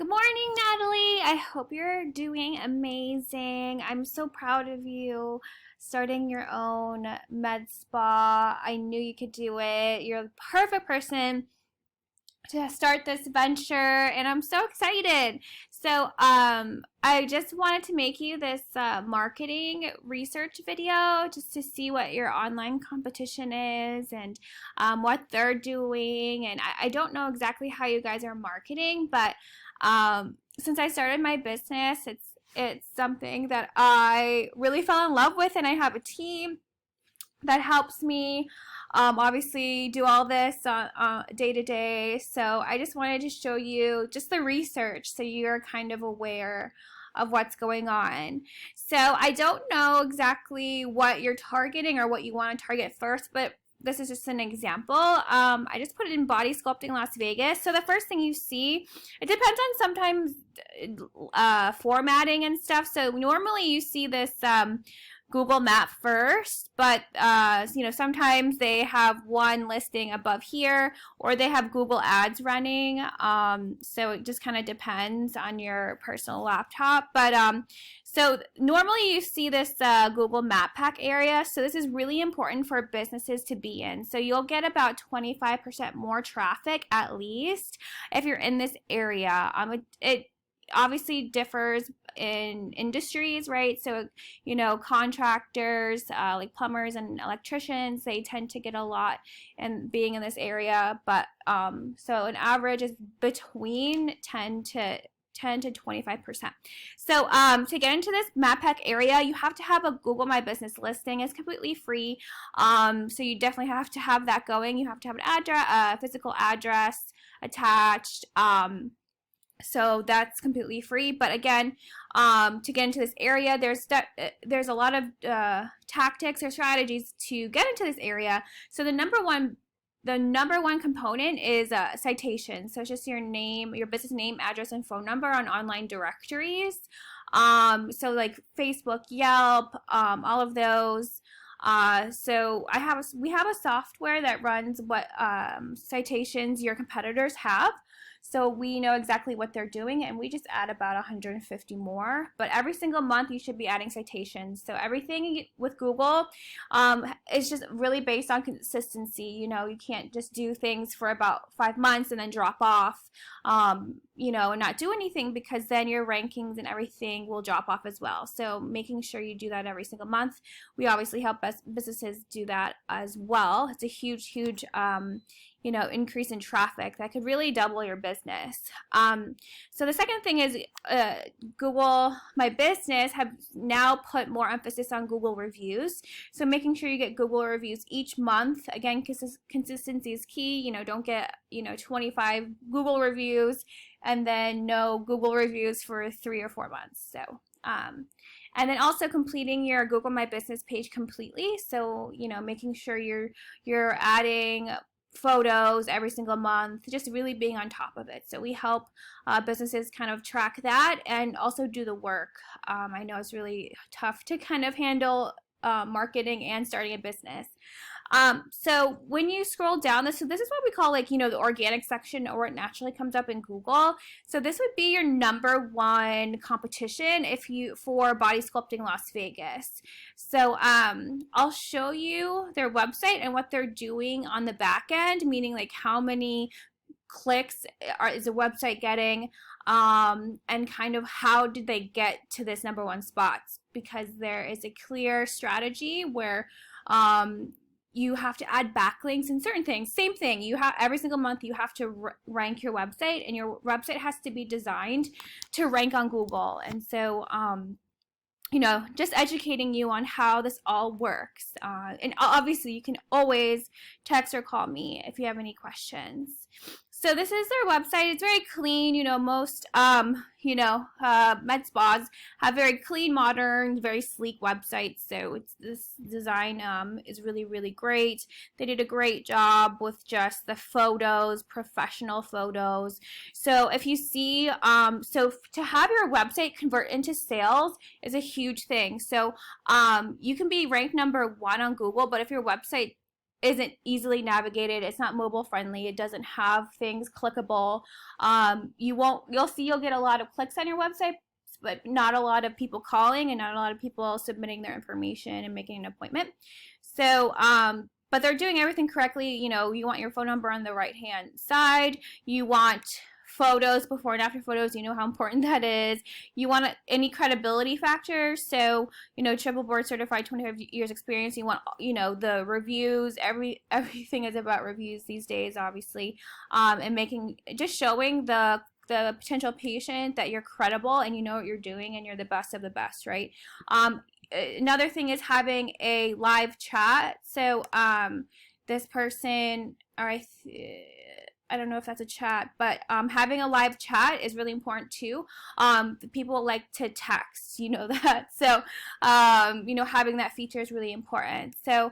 Good morning, Natalie. I hope you're doing amazing. I'm so proud of you starting your own med spa. I knew you could do it. You're the perfect person to start this venture, and I'm so excited. I just wanted to make you this marketing research video just to see what your online competition is and what they're doing. And I don't know exactly how you guys are marketing, but since I started my business, it's something that I really fell in love with, and I have a team that helps me obviously do all this day to day. So I just wanted to show you just the research so you're kind of aware of what's going on. So I don't know exactly what you're targeting or what you want to target first, but this is just an example. I just put it in body sculpting Las Vegas. So the first thing you see, it depends on sometimes formatting and stuff. So normally you see this Google Map first, but sometimes they have one listing above here, or they have Google Ads running. So it just kind of depends on your personal laptop. But so normally you see this Google Map Pack area. So this is really important for businesses to be in. So you'll get about 25% more traffic at least if you're in this area. It obviously differs in industries, right? So, contractors like plumbers and electricians, they tend to get a lot in being in this area. But so an average is between 10 to 25%. So to get into this map pack area, you have to have a Google My Business listing. It's completely free. So you definitely have to have that going. You have to have an address, a physical address attached. So that's completely free. But again, to get into this area, there's a lot of tactics or strategies to get into this area. So the number one component is citation. So it's just your name, your business name, address, and phone number on online directories. So like Facebook, Yelp, all of those. So we have a software that runs what citations your competitors have. So we know exactly what they're doing, and we just add about 150 more. But every single month, you should be adding citations. So everything with Google is just really based on consistency. You can't just do things for about 5 months and then drop off, and not do anything, because then your rankings and everything will drop off as well. So making sure you do that every single month. We obviously help businesses do that as well. It's a huge increase in traffic that could really double your business. So the second thing is Google My Business have now put more emphasis on Google reviews. So making sure you get Google reviews each month. Again, consistency is key. Don't get 25 Google reviews and then no Google reviews for 3 or 4 months. So and then also completing your Google My Business page completely. So making sure you're adding photos every single month, just really being on top of it. So we help businesses kind of track that and also do the work. I know it's really tough to kind of handle marketing and starting a business. So when you scroll down this is what we call the organic section, or it naturally comes up in Google. So this would be your number one competition for body sculpting Las Vegas. So I'll show you their website and what they're doing on the back end, meaning how many clicks is a website getting, and kind of how did they get to this number one spot, because there is a clear strategy where you have to add backlinks and certain things. Same thing. Every single month you have to rank your website, and your website has to be designed to rank on Google. And so, just educating you on how this all works. And obviously, you can always text or call me if you have any questions. So this is their website. It's very clean. Most med spas have very clean, modern, very sleek websites. So this design is really, really great. They did a great job with just the photos, professional photos. So if you see, so to have your website convert into sales is a huge thing. So you can be ranked number one on Google, but if your website isn't easily navigated. It's not mobile friendly. It doesn't have things clickable. You'll get a lot of clicks on your website, but not a lot of people calling and not a lot of people submitting their information and making an appointment. So, but they're doing everything correctly. You know, you want your phone number on the right hand side. You want photos, before and after photos. You know how important that is. You want any credibility factors. So, you know, triple board certified, 25 years experience. You want, you know, the reviews. Everything is about reviews these days, obviously, and just showing the potential patient that you're credible and you know what you're doing and you're the best of the best, right? Another thing is having a live chat. So this person, or I don't know if that's a chat, but having a live chat is really important too. People like to text, you know that. So, you know, having that feature is really important. So,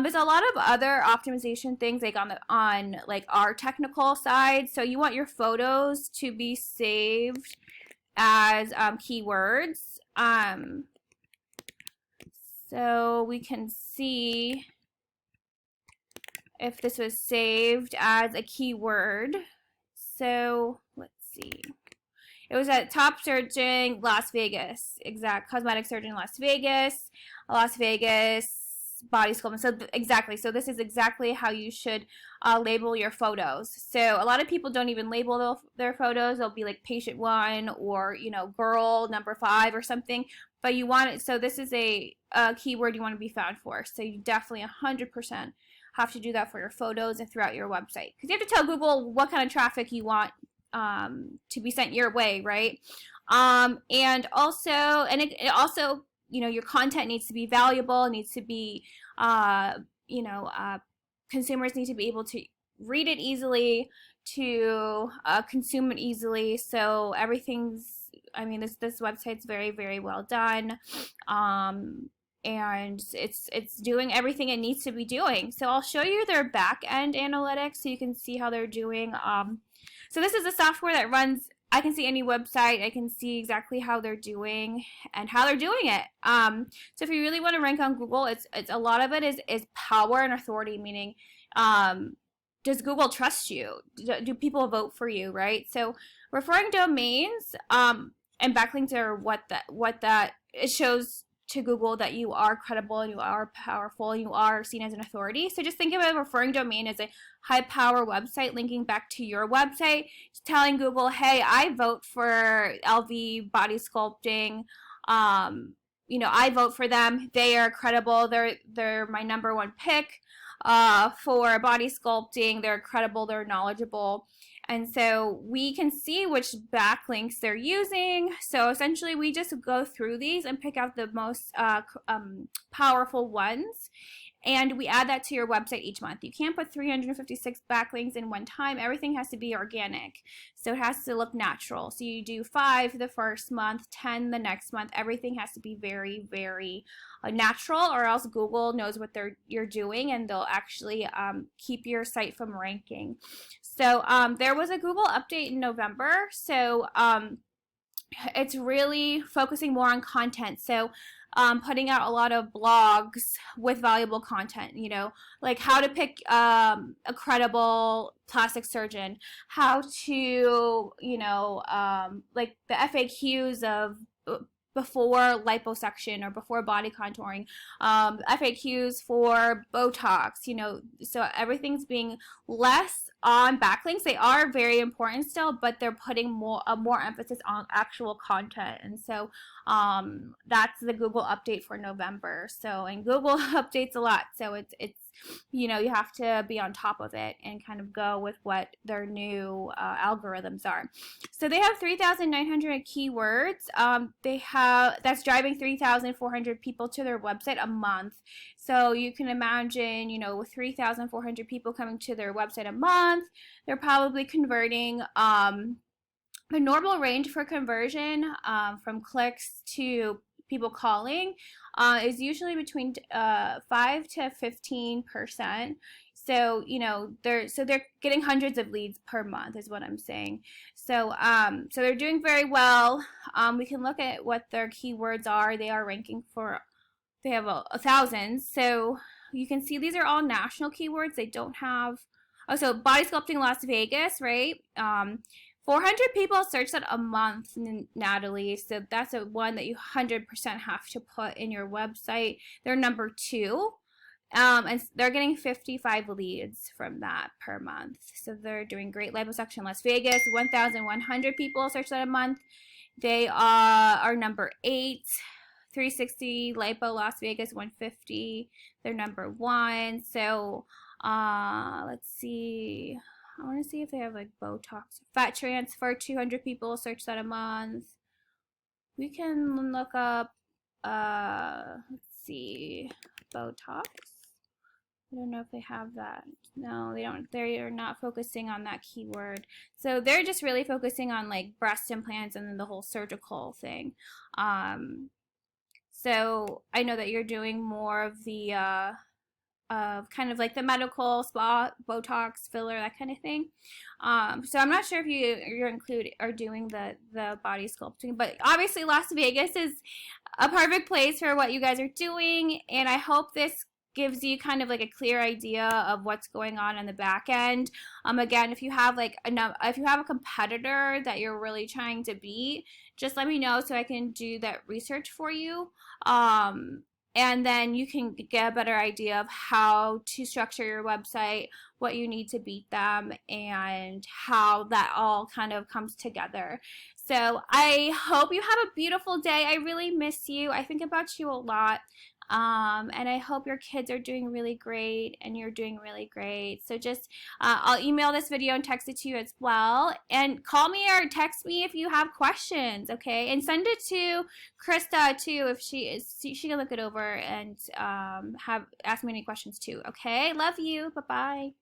there's a lot of other optimization things like on like our technical side. So you want your photos to be saved as keywords. So we can see if this was saved as a keyword. So let's see. It was at top surgeon Las Vegas, exact cosmetic surgeon Las Vegas body sculpting. So exactly. So this is exactly how you should label your photos. So a lot of people don't even label their photos. They'll be like patient 1 or, you know, girl number 5 or something. But you want it. So this is a keyword you want to be found for. So you definitely 100% have to do that for your photos and throughout your website, because you have to tell Google what kind of traffic you want to be sent your way, right? And also, it also, you know, your content needs to be valuable. It needs to be, you know, consumers need to be able to read it easily, to consume it easily. So everything's, I mean, this website's very, very well done. And it's doing everything it needs to be doing. So I'll show you their back end analytics so you can see how they're doing. So this is a software that runs, I can see any website, I can see exactly how they're doing and how they're doing it. So if you really want to rank on Google, it's a lot of it is power and authority, meaning does Google trust you? Do people vote for you, right? So referring domains and backlinks are what that it shows to Google that you are credible and you are powerful and you are seen as an authority. So just think of a referring domain as a high power website linking back to your website, telling Google, hey, I vote for LV Body Sculpting. You know, I vote for them. They are credible. They're my number 1 pick for body sculpting. They're credible. They're knowledgeable. And so we can see which backlinks they're using. So essentially we just go through these and pick out the most powerful ones. And we add that to your website each month. You can't put 356 backlinks in one time. Everything has to be organic. So it has to look natural. So you do 5 the first month, 10 the next month. Everything has to be very, very natural, or else Google knows what you're doing and they'll actually keep your site from ranking. So there was a Google update in November. So it's really focusing more on content. So putting out a lot of blogs with valuable content, you know, like how to pick a credible plastic surgeon, how to, you know, like the FAQs of before liposuction or before body contouring, FAQs for Botox, you know, so everything's being less on backlinks. They are very important still, but they're putting more emphasis on actual content. And so that's the Google update for November. So, and Google updates a lot. So it's you know, you have to be on top of it and kind of go with what their new algorithms are. So they have 3,900 keywords. That's driving 3,400 people to their website a month. So you can imagine, you know, with 3,400 people coming to their website a month, they're probably converting the normal range for conversion from clicks to people calling is usually between 5 to 15%. So, you know, they're getting hundreds of leads per month is what I'm saying. So so they're doing very well. We can look at what their keywords are. They are ranking for, they have 1,000. So you can see these are all national keywords. They don't have, oh, so body sculpting Las Vegas, right? 400 people search that a month, Natalie. So that's a one that you 100% have to put in your website. They're number 2. And they're getting 55 leads from that per month. So they're doing great. Liposuction Las Vegas, 1,100 people search that a month. They are number 8. 360 Lipo Las Vegas, 150. They're number 1. So let's see. I want to see if they have like Botox. Fat transfer, 200 people search that a month. We can look up, let's see, Botox. I don't know if they have that. No, they don't. They are not focusing on that keyword. So they're just really focusing on like breast implants and then the whole surgical thing. So I know that you're doing more of the of kind of like the medical spa, Botox, filler, that kind of thing. So I'm not sure if you're including or doing the body sculpting, but obviously Las Vegas is a perfect place for what you guys are doing, and I hope this gives you kind of like a clear idea of what's going on the back end. Again, if you have like if you have a competitor that you're really trying to beat, just let me know so I can do that research for you. And then you can get a better idea of how to structure your website, what you need to beat them, and how that all kind of comes together. So I hope you have a beautiful day. I really miss you. I think about you a lot. And I hope your kids are doing really great and you're doing really great. So just, I'll email this video and text it to you as well. And call me or text me if you have questions, okay? And send it to Krista too if she can look it over and ask me any questions too, okay? Love you. Bye-bye.